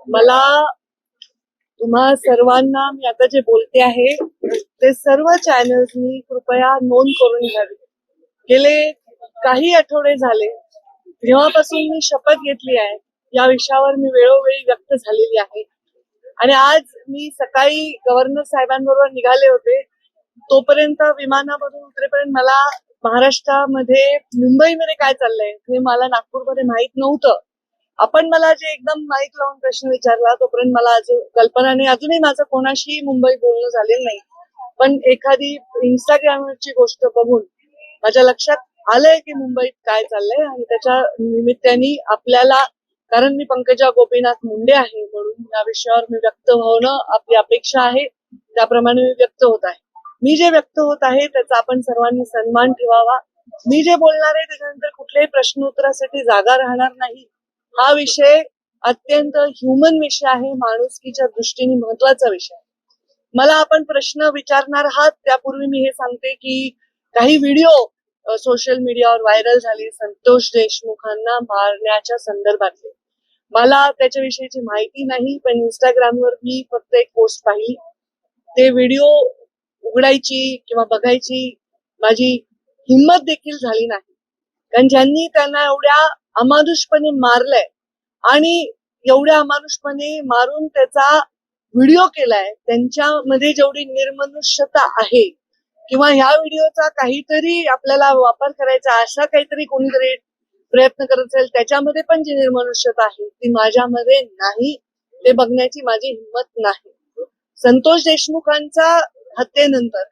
मला तुम्हा सर्वांना मी आता जे बोलते आहे ते सर्व चॅनल्सनी कृपया नोंद करून घ्यावी. गेले काही आठवडे झाले जेव्हापासून मी शपथ घेतली आहे या विषयावर मी वेळोवेळी व्यक्त झालेली आहे. आणि आज मी सकाळी गव्हर्नर साहेबांबरोबर निघाले होते. तोपर्यंत विमानामधून उतरेपर्यंत मला महाराष्ट्रामध्ये मुंबईमध्ये काय चाललंय हे मला नागपूरमध्ये माहित नव्हतं. आपण मला जे एकदम माईक लावून प्रश्न विचारला तोपर्यंत मला अजून कल्पना नाही. अजूनही माझं कोणाशी मुंबई बोलणं झालेलं नाही. पण एखादी इंस्टाग्रामवरची गोष्ट बघून माझ्या लक्षात आलंय की मुंबईत काय चाललंय आणि त्याच्या निमित्ताने आपल्याला, कारण मी पंकजा गोपीनाथ मुंडे आहे म्हणून या विषयावर मी व्यक्त होणं आपली अपेक्षा आहे, त्याप्रमाणे मी व्यक्त होत आहे. मी जे व्यक्त होत आहे त्याचा आपण सर्वांनी सन्मान ठेवावा. मी जे बोलणार आहे त्याच्यानंतर कुठल्याही प्रश्नोत्तरासाठी जागा राहणार नाही. हा विषय अत्यंत ह्युमन विषय आहे, माणुसकीच्या दृष्टीने महत्वाचा विषय. मला आपण प्रश्न विचारणार आहात त्यापूर्वी मी हे सांगते की काही व्हिडिओ सोशल मीडियावर व्हायरल झाले संतोष देशमुखांना मारण्याच्या संदर्भातले. मला त्याच्याविषयीची माहिती नाही, पण इंस्टाग्रामवर मी फक्त एक पोस्ट पाहिली. ते व्हिडिओ उघडायची किंवा बघायची माझी हिंमत देखील झाली नाही. कारण ज्यांनी त्यांना एवढ्या अमानुषपणे मारलंय आणि एवढ्या अमानुषपणे मारून त्याचा व्हिडिओ केलाय त्यांच्यामध्ये जेवढी निर्मनुष्यता आहे किंवा ह्या व्हिडिओचा काहीतरी आपल्याला वापर करायचा असा काहीतरी कोणीतरी प्रयत्न करत असेल त्याच्यामध्ये पण जी निर्मनुष्यता आहे ती माझ्यामध्ये नाही. ते बघण्याची माझी हिंमत नाही. संतोष देशमुखांच्या हत्येनंतर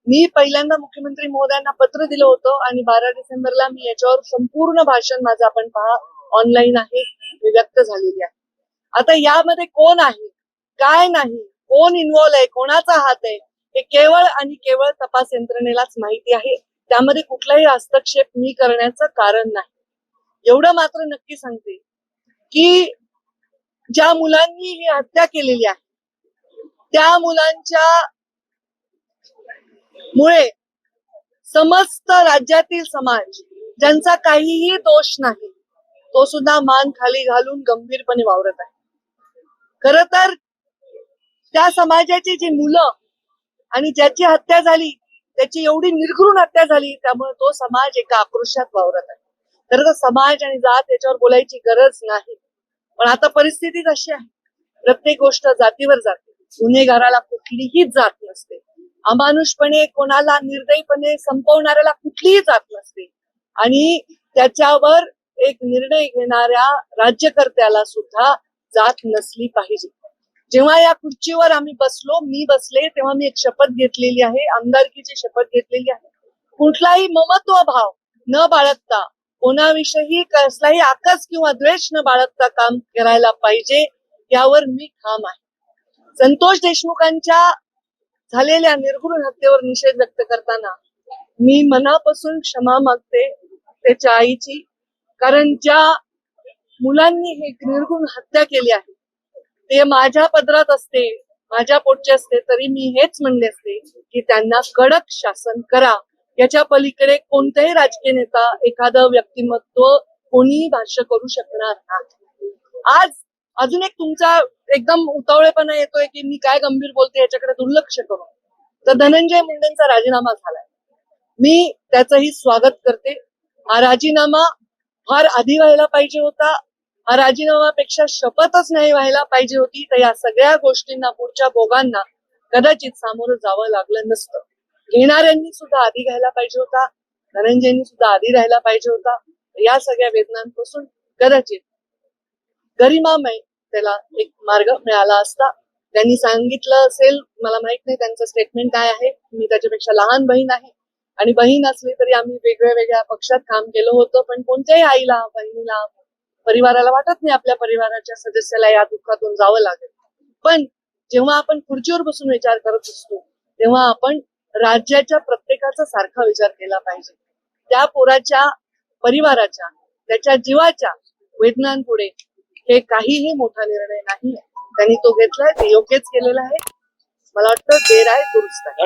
मी पहिल्यांदा मुख्यमंत्री महोदयांना पत्र दिलं होतं आणि 12 डिसेंबरला मी याच्यावर संपूर्ण भाषण माझं आपण पहा ऑनलाईन आहे मी व्यक्त झालेली आहे. आता यामध्ये कोण आहे काय नाही, कोण इन्व्हॉल्व आहे, कोणाचा हात आहे हे केवळ आणि केवळ तपास यंत्रणेलाच माहिती आहे. त्यामध्ये कुठलाही हस्तक्षेप मी करण्याचं कारण नाही. एवढं मात्र नक्की सांगते की ज्या मुलांनी ही हत्या केलेली आहे त्या मुलांच्या मुळे समस्त राज्यातील समाज ज्यांचा काहीही दोष नाही तो सुद्धा मान खाली घालून गंभीरपणे वावरत आहे. खर तर त्या समाजाची जी मुलं आणि ज्याची हत्या झाली त्याची एवढी निर्घृण हत्या झाली त्यामुळे तो समाज एका आक्रोशात वावरत आहे. खरं तर समाज आणि जात याच्यावर बोलायची गरज नाही, पण आता परिस्थितीच अशी आहे. प्रत्येक गोष्ट जातीवर जाते. गुन्हेगाराला कुठलीही जात नसते. अमानुषपणे कोणाला निर्दयीपणे संपवणाऱ्याला कुठलीही जात नसते आणि त्याच्यावर एक निर्णय घेणाऱ्या राज्यकर्त्याला सुद्धा जात नसली पाहिजे. जेव्हा या खुर्चीवर आम्ही बसलो, मी बसले, तेव्हा मी एक शपथ घेतलेली आहे, आमदारकीची शपथ घेतलेली आहे. कुठलाही ममत्व भाव न बाळगता, कोणाविषयी कसलाही आकस किंवा द्वेष न बाळगता काम करायला पाहिजे यावर मी ठाम आहे. संतोष देशमुखांच्या झालेल्या निर्घृण हत्येवर निषेध व्यक्त करताना मी मनापासून क्षमा मागते त्याच्या आईची. कारण ज्या मुलांनी ही निर्घृण हत्या केली आहे ते माझ्या पदरात असते, माझ्या पोटचे असते तरी मी हेच म्हणले असते की त्यांना कडक शासन करा. याच्या पलीकडे कोणताही राजकीय नेता एखादं व्यक्तिमत्व कोणीही भाष्य करू शकणार नाही. आज अजून एक तुमचा एकदम उतावळेपणा येतोय की मी काय गंभीर बोलते याच्याकडे दुर्लक्ष करू. तर धनंजय मुंडेंचा राजीनामा झालाय, मी त्याचंही स्वागत करते. हा राजीनामा फार आधी व्हायला पाहिजे होता. हा राजीनामापेक्षा शपथच नाही व्हायला पाहिजे होती. तर या सगळ्या गोष्टींना पुढच्या भोगांना कदाचित सामोरं जावं लागलं नसतं. घेणाऱ्यांनी सुद्धा आधी घ्यायला पाहिजे होता, धनंजयनी सुद्धा आधी राहायला पाहिजे होता. या सगळ्या वेदनांपासून कदाचित गरिमामय त्याला एक मार्ग मिळाला असता. त्यांनी सांगितलं असेल, मला माहित नाही त्यांचं स्टेटमेंट काय आहे. मी त्याच्यापेक्षा लहान बहीण आहे आणि बहीण असली तरी आम्ही वेगळ्या वेगळ्या पक्षात काम केलं होतं. पण कोणत्याही आईला, बहिणीला, परिवाराला वाटत नाही आपल्या परिवाराच्या सदस्याला या दुःखातून जावं लागेल. पण जेव्हा आपण खुर्चीवर बसून विचार करत असतो तेव्हा आपण राज्याच्या प्रत्येकाचा सारखा विचार केला पाहिजे. त्या पोराच्या परिवाराच्या, त्याच्या जीवाच्या वेदनांपुढे हे काहीही मोठा निर्णय नाही. त्यांनी तो घेतलाय, ते योग्यच केलेला आहे. मला वाटतं देर आहे दुरुस्त आहे.